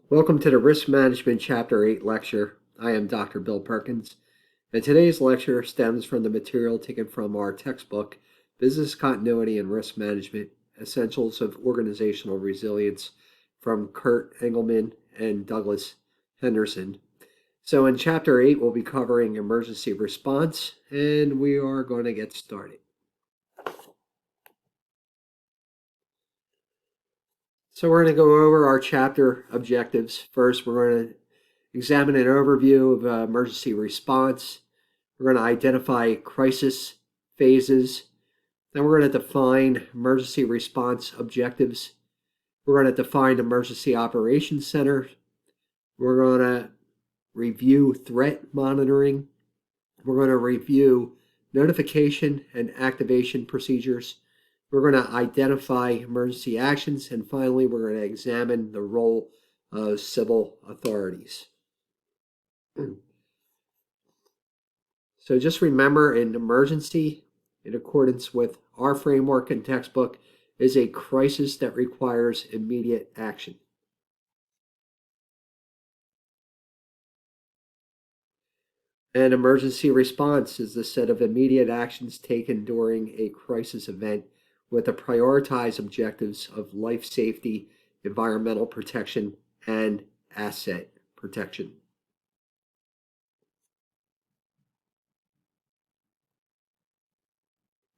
Welcome to the Risk Management Chapter 8 lecture. I am Dr. Bill Perkins, and today's lecture stems from the material taken from our textbook, Business Continuity and Risk Management, Essentials of Organizational Resilience, from Kurt Engemann and Douglas Henderson. So in Chapter 8, we'll be covering emergency response, and we are going to get started. So we're going to go over our chapter objectives. First, we're going to examine an overview of emergency response. We're going to identify crisis phases. Then we're going to define emergency response objectives. We're going to define emergency operations center. We're going to review threat monitoring. We're going to review notification and activation procedures. We're going to identify emergency actions, and finally, we're going to examine the role of civil authorities. So just remember, an emergency, in accordance with our framework and textbook, is a crisis that requires immediate action. An emergency response is the set of immediate actions taken during a crisis event with the prioritized objectives of life safety, environmental protection, and asset protection.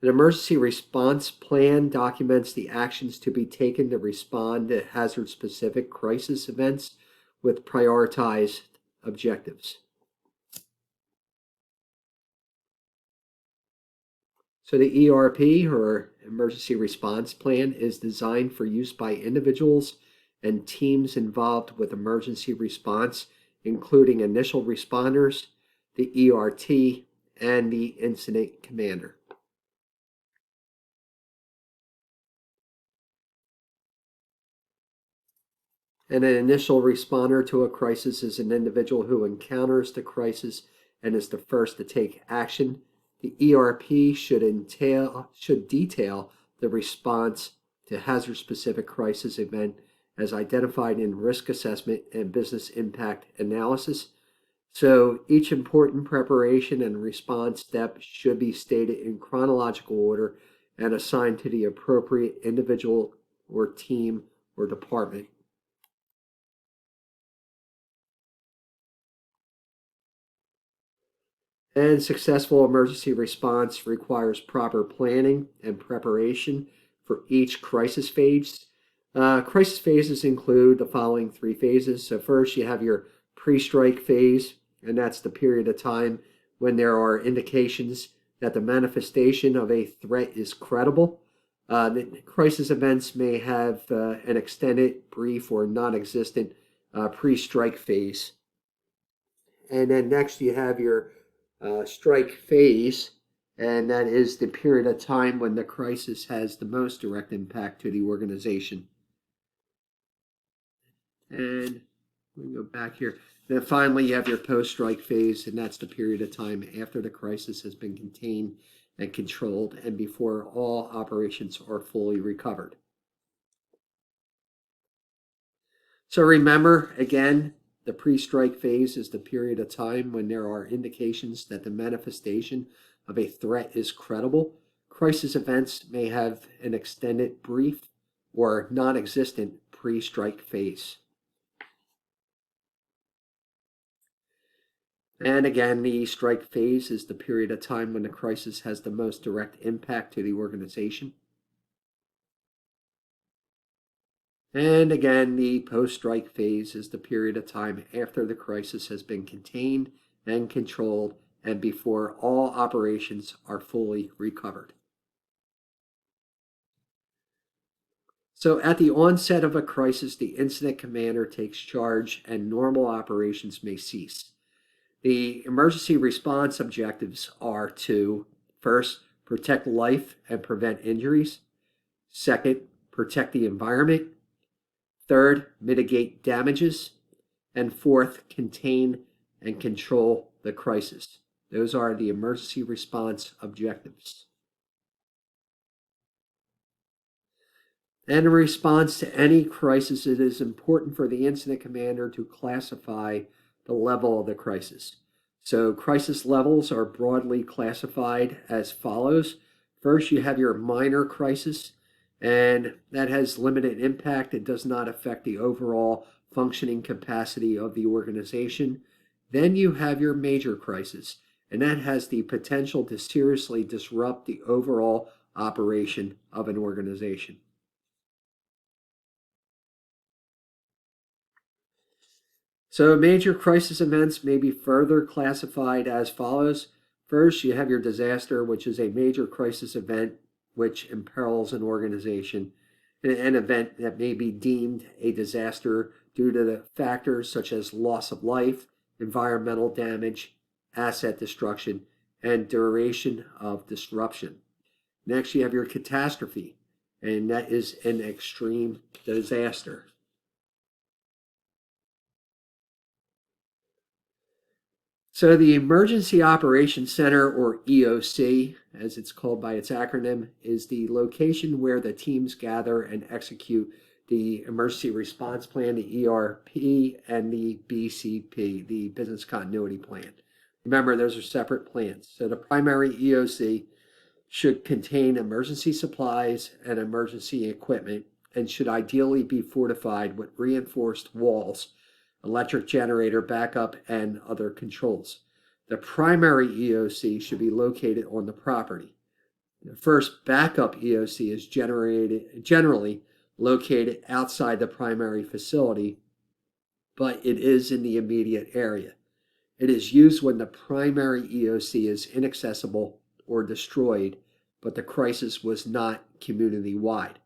An emergency response plan documents the actions to be taken to respond to hazard-specific crisis events with prioritized objectives. So the ERP, or Emergency Response Plan, is designed for use by individuals and teams involved with emergency response, including initial responders, the ERT, and the incident commander. And an initial responder to a crisis is an individual who encounters the crisis and is the first to take action. The ERP should detail the response to hazard-specific crisis event as identified in risk assessment and business impact analysis. So each important preparation and response step should be stated in chronological order and assigned to the appropriate individual or team or department. And successful emergency response requires proper planning and preparation for each crisis phase. Crisis phases include the following three phases. So first, you have your pre-strike phase, and that's the period of time when there are indications that the manifestation of a threat is credible. The crisis events may have an extended, brief, or non-existent pre-strike phase. And then next, you have your strike phase, and that is the period of time when the crisis has the most direct impact to the organization. And we go back here. Then finally, you have your post-strike phase, and that's the period of time after the crisis has been contained and controlled and before all operations are fully recovered. So remember, again, the pre-strike phase is the period of time when there are indications that the manifestation of a threat is credible. Crisis events may have an extended, brief, or non-existent pre-strike phase. And again, the strike phase is the period of time when the crisis has the most direct impact to the organization. And again, the post-strike phase is the period of time after the crisis has been contained and controlled and before all operations are fully recovered. So at the onset of a crisis, the incident commander takes charge and normal operations may cease. The emergency response objectives are to, first, protect life and prevent injuries. Second, protect the environment. Third, mitigate damages. And fourth, contain and control the crisis. Those are the emergency response objectives. And in response to any crisis, it is important for the incident commander to classify the level of the crisis. So, crisis levels are broadly classified as follows. First, you have your minor crisis, and that has limited impact. It does not affect the overall functioning capacity of the organization. Then you have your major crisis, and that has the potential to seriously disrupt the overall operation of an organization. So, major crisis events may be further classified as follows. First, you have your disaster, which is a major crisis event which imperils an organization. An event that may be deemed a disaster due to the factors such as loss of life, environmental damage, asset destruction, and duration of disruption. Next, you have your catastrophe, and that is an extreme disaster. So, the Emergency Operations Center, or EOC, as it's called by its acronym, is the location where the teams gather and execute the Emergency Response Plan, the ERP, and the BCP, the Business Continuity Plan. Remember, those are separate plans. So, the primary EOC should contain emergency supplies and emergency equipment and should ideally be fortified with reinforced walls, electric generator backup, and other controls. The primary EOC should be located on the property. The first backup EOC is generally located outside the primary facility, but it is in the immediate area. It is used when the primary EOC is inaccessible or destroyed, but the crisis was not community-wide.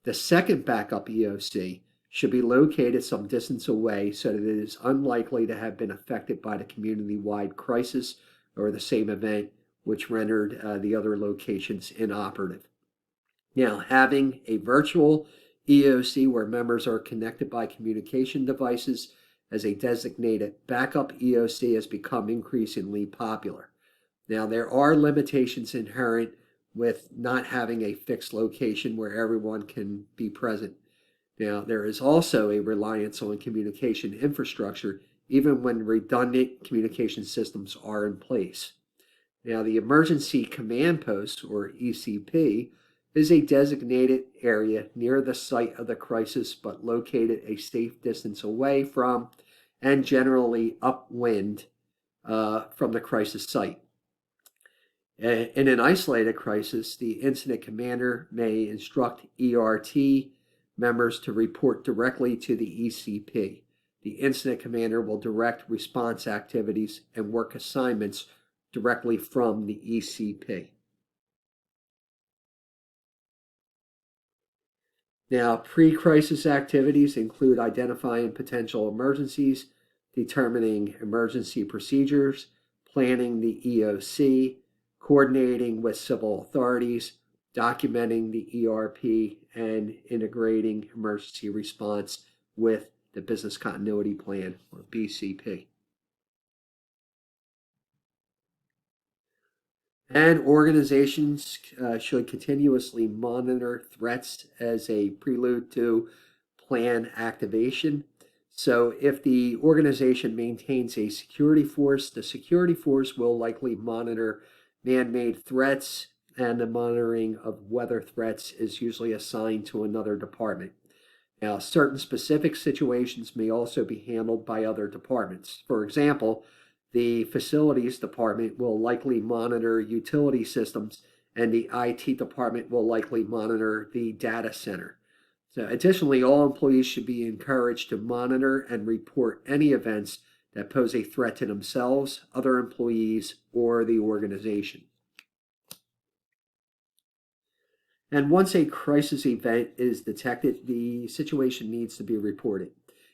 The second backup EOC should be located some distance away so that it is unlikely to have been affected by the community-wide crisis or the same event which rendered the other locations inoperative. Now, having a virtual EOC where members are connected by communication devices as a designated backup EOC has become increasingly popular. Now, there are limitations inherent with not having a fixed location where everyone can be present. Now, there is also a reliance on communication infrastructure, even when redundant communication systems are in place. Now, the Emergency Command Post, or ECP, is a designated area near the site of the crisis but located a safe distance away from and generally upwind from the crisis site. In an isolated crisis, the incident commander may instruct ERT members to report directly to the ECP. The incident commander will direct response activities and work assignments directly from the ECP. Now, pre-crisis activities include identifying potential emergencies, determining emergency procedures, planning the EOC, coordinating with civil authorities, documenting the ERP, and integrating emergency response with the Business Continuity Plan, or BCP. And organizations should continuously monitor threats as a prelude to plan activation. So, if the organization maintains a security force, the security force will likely monitor man made threats, and the monitoring of weather threats is usually assigned to another department. Now, certain specific situations may also be handled by other departments. For example, the facilities department will likely monitor utility systems, and the IT department will likely monitor the data center. So, additionally, all employees should be encouraged to monitor and report any events that pose a threat to themselves, other employees, or the organization. And once a crisis event is detected, the situation needs to be reported.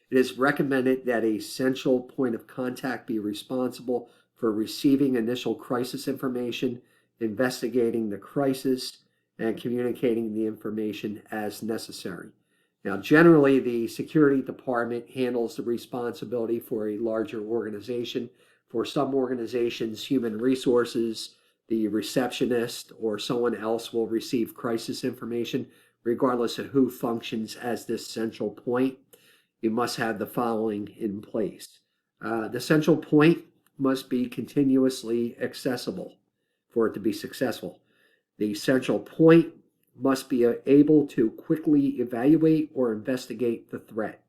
It is recommended that a central point of contact be responsible for receiving initial crisis information, investigating the crisis, and communicating the information as necessary. Now, generally, the security department handles the responsibility for a larger organization. For some organizations, human resources, the receptionist, or someone else will receive crisis information, regardless of who functions as this central point, you must have the following in place. The central point must be continuously accessible for it to be successful. The central point must be able to quickly evaluate or investigate the threat.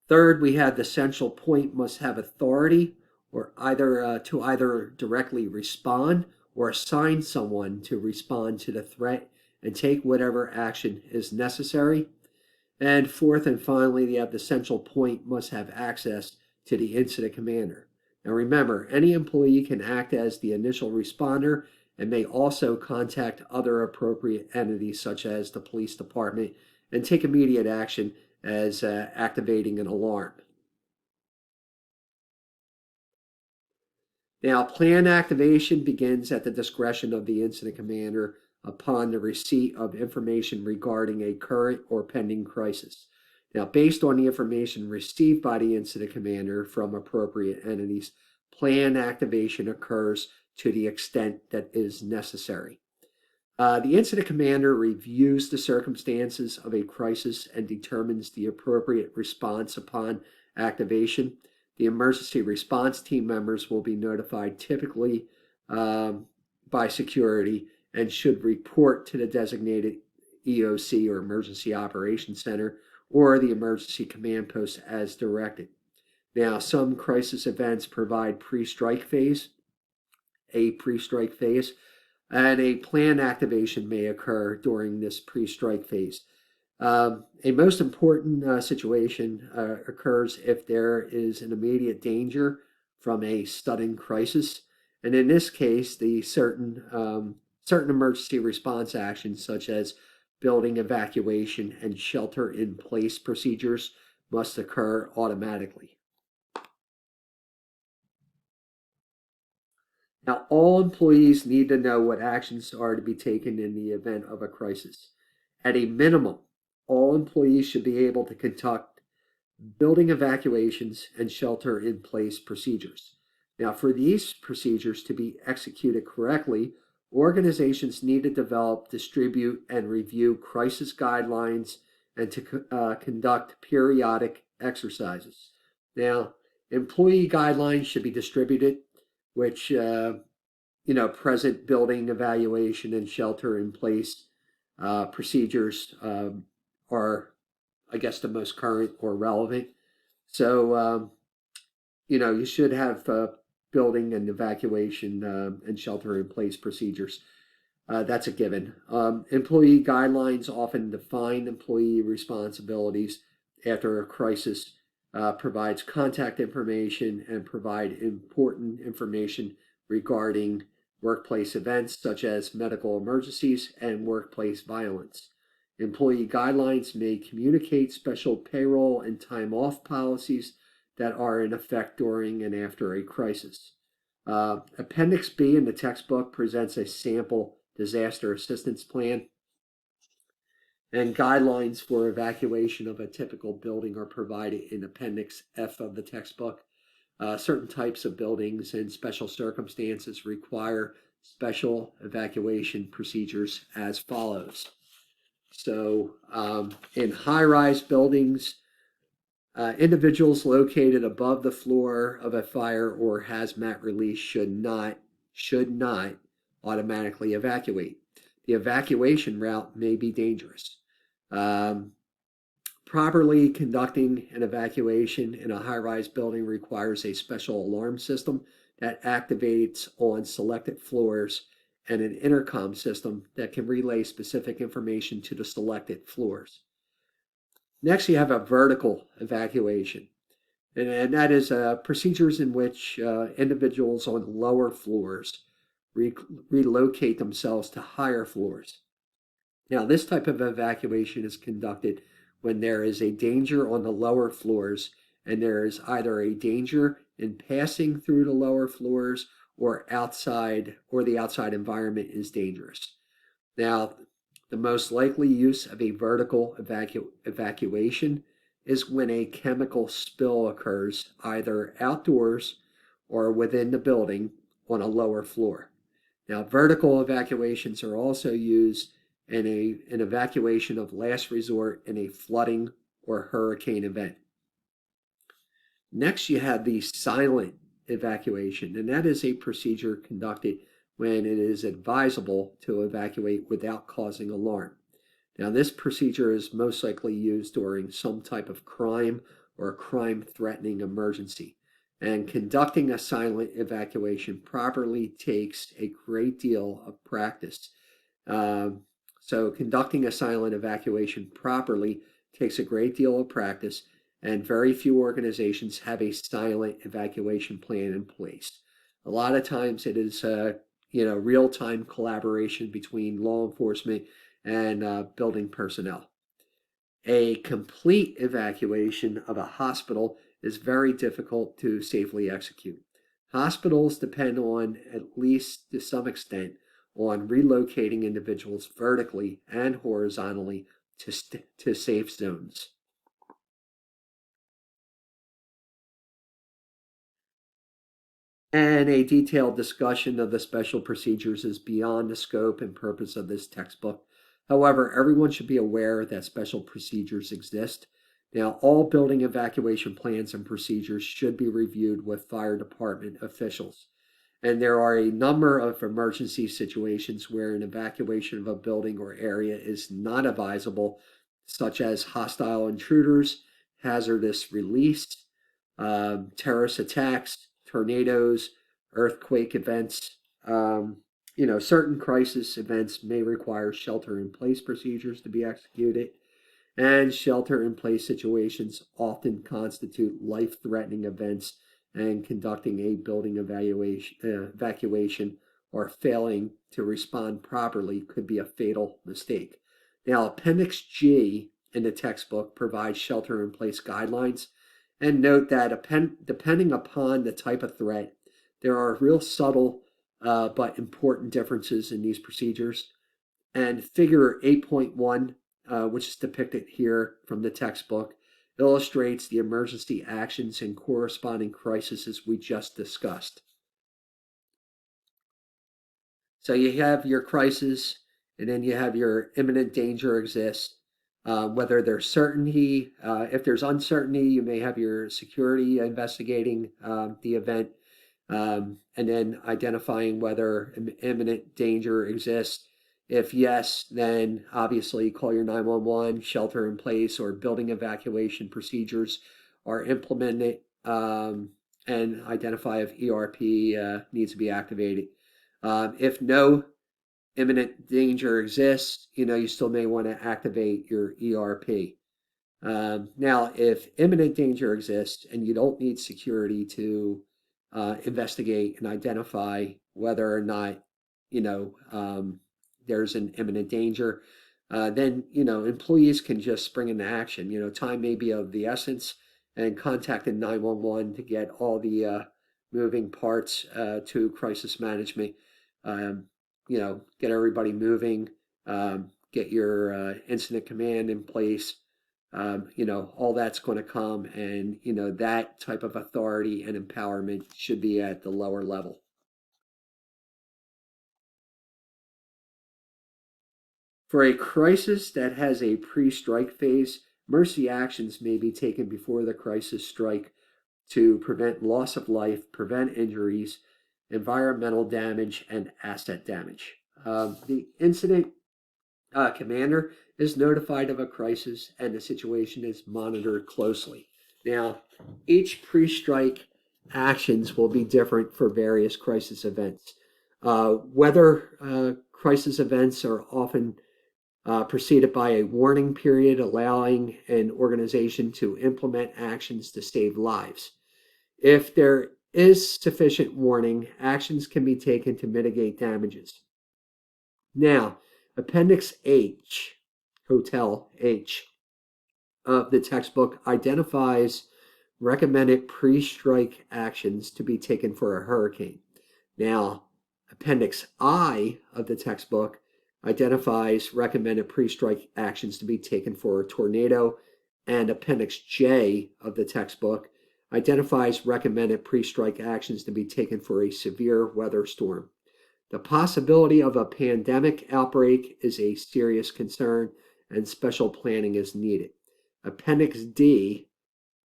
Third, we have the central point must have authority or either directly respond or assign someone to respond to the threat and take whatever action is necessary. And fourth and finally, you have the central point must have access to the incident commander. Now remember, any employee can act as the initial responder and may also contact other appropriate entities such as the police department and take immediate action as activating an alarm. Now, plan activation begins at the discretion of the incident commander upon the receipt of information regarding a current or pending crisis. Now, based on the information received by the incident commander from appropriate entities, plan activation occurs to the extent that is necessary. The incident commander reviews the circumstances of a crisis and determines the appropriate response upon activation. The emergency response team members will be notified typically by security and should report to the designated EOC or Emergency Operations Center or the emergency command post as directed. Now, some crisis events provide pre-strike phase, and a plan activation may occur during this pre-strike phase. A most important situation occurs if there is an immediate danger from a sudden crisis, and in this case, the certain emergency response actions such as building evacuation and shelter-in-place procedures must occur automatically. Now, all employees need to know what actions are to be taken in the event of a crisis. At a minimum, all employees should be able to conduct building evacuations and shelter-in-place procedures. Now, for these procedures to be executed correctly, organizations need to develop, distribute, and review crisis guidelines and to conduct periodic exercises. Now, employee guidelines should be distributed, which present building evaluation and shelter-in-place procedures are, I guess, the most current or relevant. So, you should have building and evacuation and shelter-in-place procedures. That's a given. Employee guidelines often define employee responsibilities after a crisis, provides contact information, and provide important information regarding workplace events such as medical emergencies and workplace violence. Employee guidelines may communicate special payroll and time off policies that are in effect during and after a crisis. Appendix B in the textbook presents a sample disaster assistance plan, and guidelines for evacuation of a typical building are provided in Appendix F of the textbook. Certain types of buildings and special circumstances require special evacuation procedures as follows. So, in high-rise buildings, individuals located above the floor of a fire or hazmat release should not automatically evacuate. The evacuation route may be dangerous. Properly conducting an evacuation in a high-rise building requires a special alarm system that activates on selected floors and an intercom system that can relay specific information to the selected floors. Next, you have a vertical evacuation, and that is procedures in which individuals on lower floors relocate themselves to higher floors. Now, this type of evacuation is conducted when there is a danger on the lower floors and there is either a danger in passing through the lower floors or the outside environment is dangerous. Now, the most likely use of a vertical evacuation is when a chemical spill occurs either outdoors or within the building on a lower floor. Now, vertical evacuations are also used and an evacuation of last resort in a flooding or hurricane event. Next, you have the silent evacuation, and that is a procedure conducted when it is advisable to evacuate without causing alarm. Now, this procedure is most likely used during some type of crime or a crime-threatening emergency. And conducting a silent evacuation properly takes a great deal of practice. So conducting a silent evacuation properly takes a great deal of practice, and very few organizations have a silent evacuation plan in place. A lot of times it is real-time collaboration between law enforcement and building personnel. A complete evacuation of a hospital is very difficult to safely execute. Hospitals depend on, at least to some extent, on relocating individuals vertically and horizontally to safe zones. And a detailed discussion of the special procedures is beyond the scope and purpose of this textbook. However, everyone should be aware that special procedures exist. Now, all building evacuation plans and procedures should be reviewed with fire department officials. And there are a number of emergency situations where an evacuation of a building or area is not advisable, such as hostile intruders, hazardous release, terrorist attacks, tornadoes, earthquake events. Certain crisis events may require shelter-in-place procedures to be executed, and shelter-in-place situations often constitute life-threatening events, and conducting a building evacuation or failing to respond properly could be a fatal mistake. Now, Appendix G in the textbook provides shelter-in-place guidelines, and note that depending upon the type of threat, there are real subtle but important differences in these procedures. And figure 8.1, which is depicted here from the textbook, illustrates the emergency actions and corresponding crises we just discussed. So you have your crisis, and then you have your imminent danger exists. Whether there's certainty, if there's uncertainty, you may have your security investigating the event, and then identifying whether imminent danger exists. If yes, then obviously call your 911, shelter in place, or building evacuation procedures are implemented, and identify if ERP needs to be activated. If no imminent danger exists, you still may want to activate your ERP. Now, if imminent danger exists and you don't need security to investigate and identify whether or not, there's an imminent danger, then, employees can just spring into action. Time may be of the essence, and contacting 911 to get all the moving parts to crisis management. Get everybody moving, get your incident command in place. All that's going to come, and, that type of authority and empowerment should be at the lower level. For a crisis that has a pre-strike phase, emergency actions may be taken before the crisis strike to prevent loss of life, prevent injuries, environmental damage, and asset damage. The incident commander is notified of a crisis, and the situation is monitored closely. Now, each pre-strike actions will be different for various crisis events. Weather crisis events are often preceded by a warning period, allowing an organization to implement actions to save lives. If there is sufficient warning, actions can be taken to mitigate damages. Now, Appendix H, Hotel H, of the textbook identifies recommended pre-strike actions to be taken for a hurricane. Now, Appendix I of the textbook identifies recommended pre-strike actions to be taken for a tornado, and Appendix J of the textbook identifies recommended pre-strike actions to be taken for a severe weather storm. The possibility of a pandemic outbreak is a serious concern, and special planning is needed. Appendix D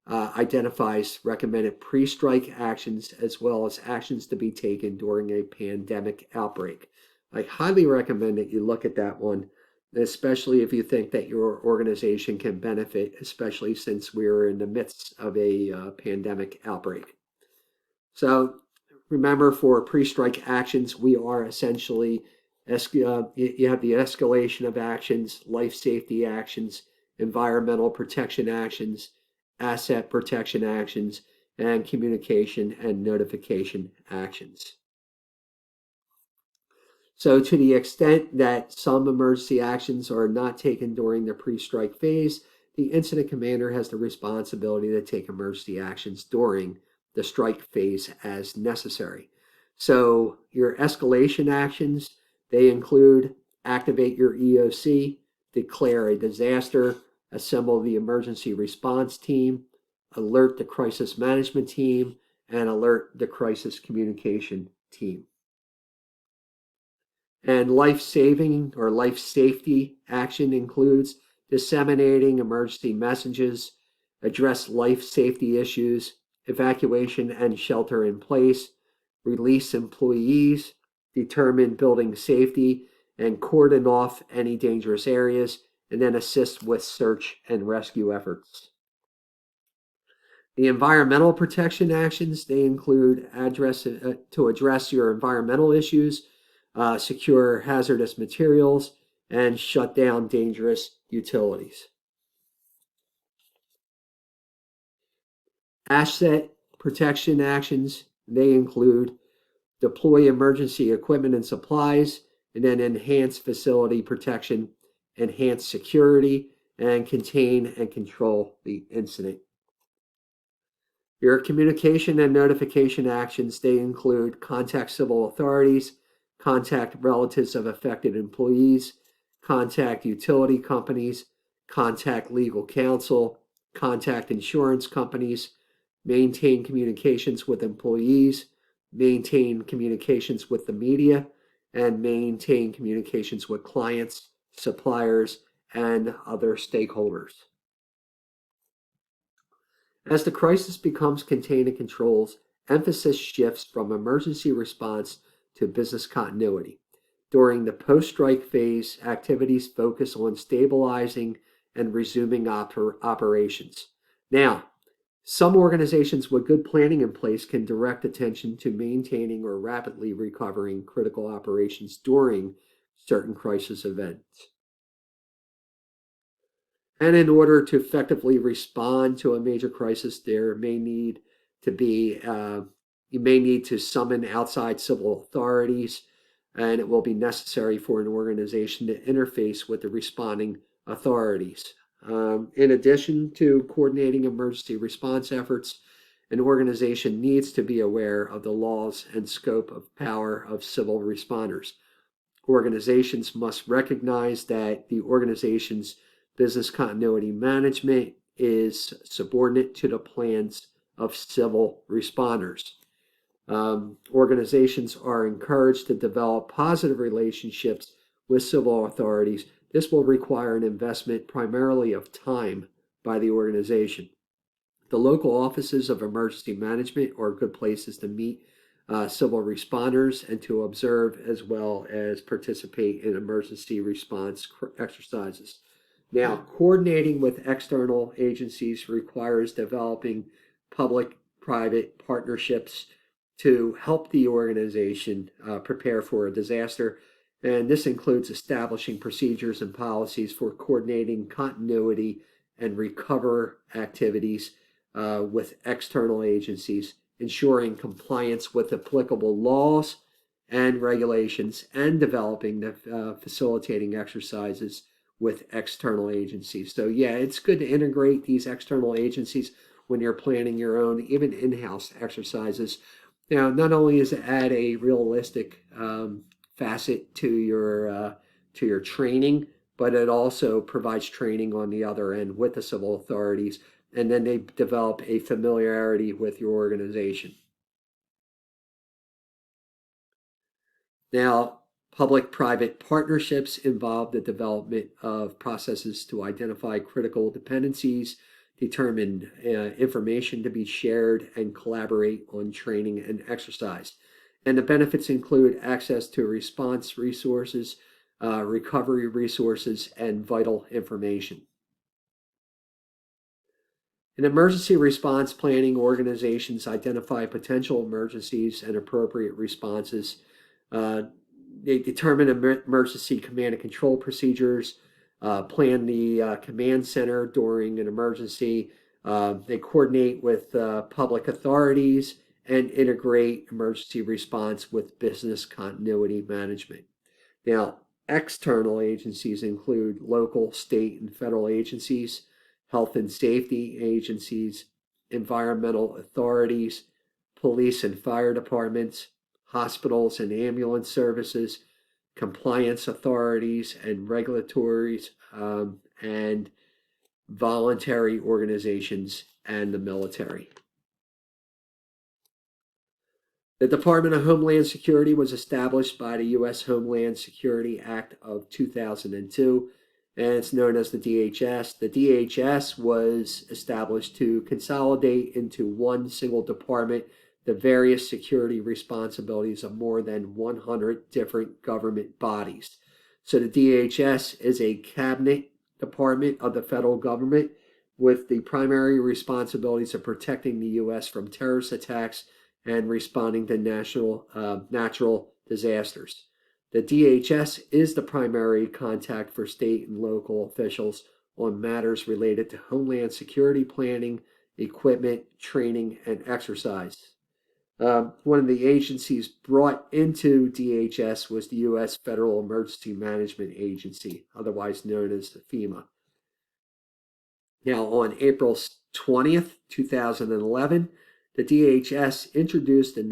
identifies recommended pre-strike actions as well as actions to be taken during a pandemic outbreak. I highly recommend that you look at that one, especially if you think that your organization can benefit, especially since we're in the midst of a pandemic outbreak. So remember, for pre-strike actions, we are essentially, you have the escalation of actions, life safety actions, environmental protection actions, asset protection actions, and communication and notification actions. So to the extent that some emergency actions are not taken during the pre-strike phase, the incident commander has the responsibility to take emergency actions during the strike phase as necessary. So your escalation actions, they include activate your EOC, declare a disaster, assemble the emergency response team, alert the crisis management team, and alert the crisis communication team. And life saving or life safety action includes disseminating emergency messages, address life safety issues, evacuation and shelter in place, release employees, determine building safety, and cordon off any dangerous areas, and then assist with search and rescue efforts. The environmental protection actions, they include to address your environmental issues, secure hazardous materials, and shut down dangerous utilities. Asset protection actions, they include deploy emergency equipment and supplies, and then enhance facility protection, enhance security, and contain and control the incident. Your communication and notification actions, they include contact civil authorities, contact relatives of affected employees, contact utility companies, contact legal counsel, contact insurance companies, maintain communications with employees, maintain communications with the media, and maintain communications with clients, suppliers, and other stakeholders. As the crisis becomes contained and controls, emphasis shifts from emergency response to business continuity. During the post-strike phase, activities focus on stabilizing and resuming operations. Now, some organizations with good planning in place can direct attention to maintaining or rapidly recovering critical operations during certain crisis events. And in order to effectively respond to a major crisis, there may need to be, you may need to summon outside civil authorities, and it will be necessary for an organization to interface with the responding authorities. In addition to coordinating emergency response efforts, an organization needs to be aware of the laws and scope of power of civil responders. Organizations must recognize that the organization's business continuity management is subordinate to the plans of civil responders. Organizations are encouraged to develop positive relationships with civil authorities. This will require an investment primarily of time by the organization. The local offices of emergency management are good places to meet civil responders and to observe as well as participate in emergency response exercises. Now, coordinating with external agencies requires developing public-private partnerships to help the organization prepare for a disaster. And this includes establishing procedures and policies for coordinating continuity and recover activities with external agencies, ensuring compliance with applicable laws and regulations, and developing the facilitating exercises with external agencies. So yeah, it's good to integrate these external agencies when you're planning your own, even in-house exercises. Now, not only does it add a realistic facet to your training, but it also provides training on the other end with the civil authorities, and then they develop a familiarity with your organization. Now, public-private partnerships involve the development of processes to identify critical dependencies, determine information to be shared, and collaborate on training and exercise. And the benefits include access to response resources, recovery resources, and vital information. In emergency response planning, organizations identify potential emergencies and appropriate responses. Uh, they determine emergency command and control procedures, plan the command center during an emergency. They coordinate with public authorities and integrate emergency response with business continuity management. Now, external agencies include local, state, and federal agencies, health and safety agencies, environmental authorities, police and fire departments, hospitals and ambulance services, compliance authorities and regulatories, and voluntary organizations, and the military. The Department of Homeland Security was established by the U.S. Homeland Security Act of 2002, and it's known as the DHS. The DHS was established to consolidate into one single department the various security responsibilities of more than 100 different government bodies. So the DHS is a cabinet department of the federal government with the primary responsibilities of protecting the U.S. from terrorist attacks and responding to natural disasters. The DHS is the primary contact for state and local officials on matters related to homeland security planning, equipment, training, and exercise. One of the agencies brought into DHS was the U.S. Federal Emergency Management Agency, otherwise known as FEMA. Now, on April 20th, 2011, the DHS introduced the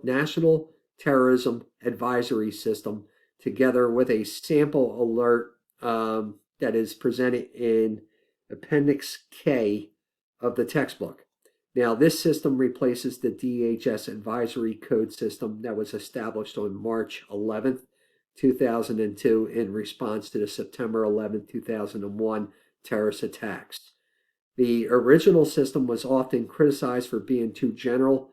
National Terrorism Advisory System together with a sample alert that is presented in Appendix K of the textbook. Now, this system replaces the DHS Advisory Code system that was established on March 11th, 2002 in response to the September 11th, 2001 terrorist attacks. The original system was often criticized for being too general,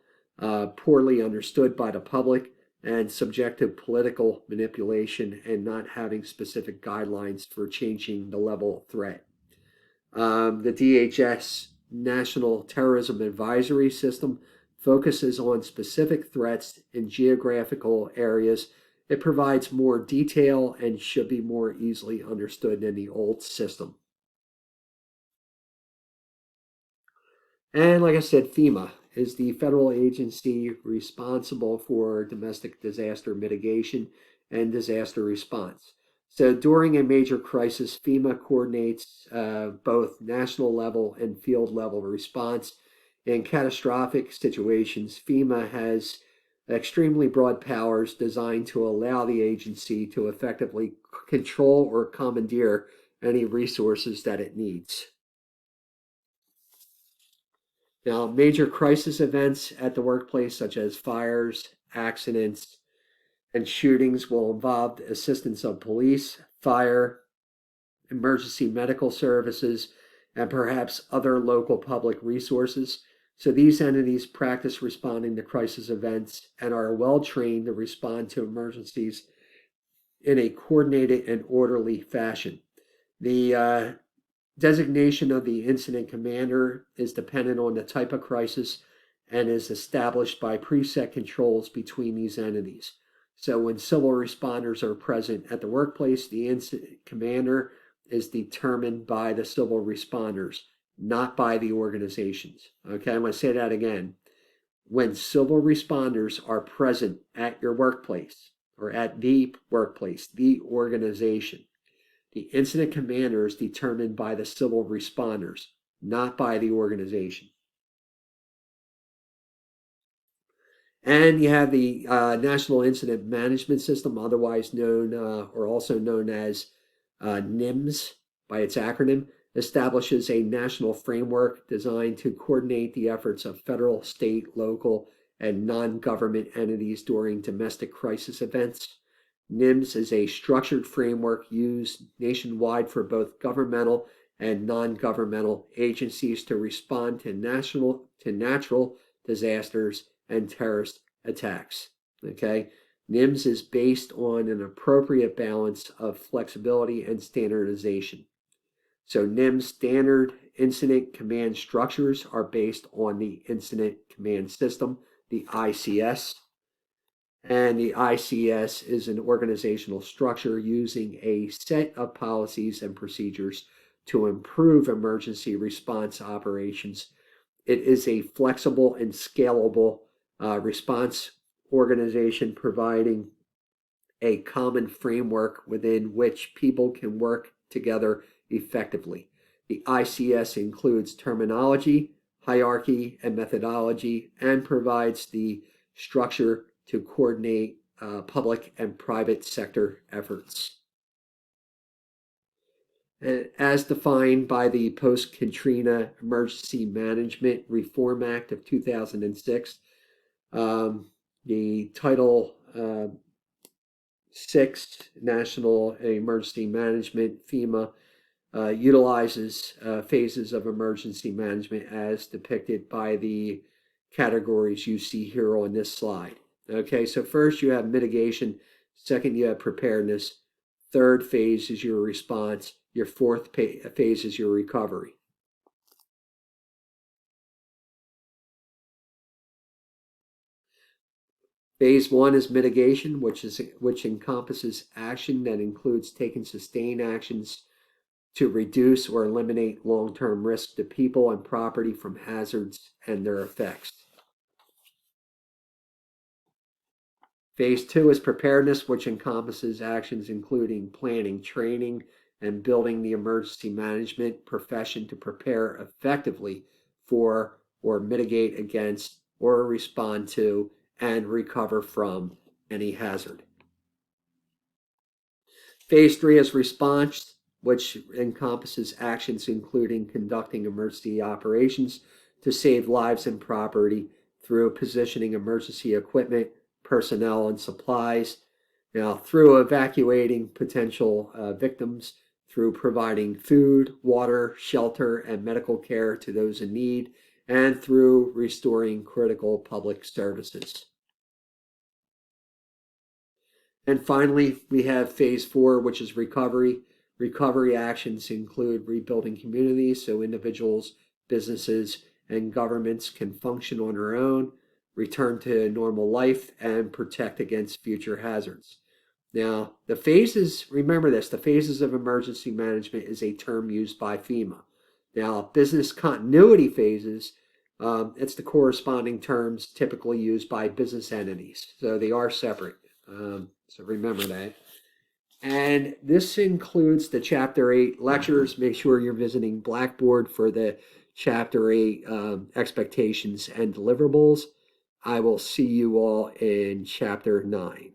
poorly understood by the public, and subject to political manipulation and not having specific guidelines for changing the level of threat. The DHS National Terrorism Advisory System focuses on specific threats in geographical areas. It provides more detail and should be more easily understood than the old system. And like I said, FEMA is the federal agency responsible for domestic disaster mitigation and disaster response. So during a major crisis, FEMA coordinates both national level and field level response. In catastrophic situations, FEMA has extremely broad powers designed to allow the agency to effectively control or commandeer any resources that it needs. Now, major crisis events at the workplace, such as fires, accidents, and shootings, will involve the assistance of police, fire, emergency medical services, and perhaps other local public resources. So these entities practice responding to crisis events and are well trained to respond to emergencies in a coordinated and orderly fashion. The designation of the incident commander is dependent on the type of crisis and is established by preset controls between these entities. So when civil responders are present at the workplace, the incident commander is determined by the civil responders, not by the organizations. Okay, I'm going to say that again. When civil responders are present at your workplace or at the workplace, the organization, the incident commander is determined by the civil responders, not by the organization. And you have the National Incident Management System, otherwise known or also known as NIMS by its acronym, establishes a national framework designed to coordinate the efforts of federal, state, local, and non-government entities during domestic crisis events. NIMS is a structured framework used nationwide for both governmental and non-governmental agencies to respond to natural disasters and terrorist attacks. Okay, NIMS is based on an appropriate balance of flexibility and standardization. So NIMS standard incident command structures are based on the Incident Command System, the ICS. And the ICS is an organizational structure using a set of policies and procedures to improve emergency response operations. It is a flexible and scalable response organization providing a common framework within which people can work together effectively. The ICS includes terminology, hierarchy, and methodology, and provides the structure to coordinate public and private sector efforts. And as defined by the Post-Katrina Emergency Management Reform Act of 2006, the Title 6 National Emergency Management, FEMA, utilizes phases of emergency management as depicted by the categories you see here on this slide. Okay, so first you have mitigation, second you have preparedness, third phase is your response, your fourth phase is your recovery. Phase 1 is mitigation, which encompasses action that includes taking sustained actions to reduce or eliminate long-term risk to people and property from hazards and their effects. Phase 2 is preparedness, which encompasses actions including planning, training, and building the emergency management profession to prepare effectively for or mitigate against or respond to and recover from any hazard. Phase 3 is response, which encompasses actions including conducting emergency operations to save lives and property through positioning emergency equipment, personnel, and supplies. Now, through evacuating potential victims, through providing food, water, shelter, and medical care to those in need, and through restoring critical public services. And finally, we have phase 4, which is recovery. Recovery actions include rebuilding communities so individuals, businesses, and governments can function on their own, return to normal life, and protect against future hazards. Now, the phases, remember this, the phases of emergency management is a term used by FEMA. Now, business continuity phases, it's the corresponding terms typically used by business entities. So they are separate. So remember that. And this includes the Chapter 8 lectures. Make sure you're visiting Blackboard for the Chapter 8 expectations and deliverables. I will see you all in Chapter 9.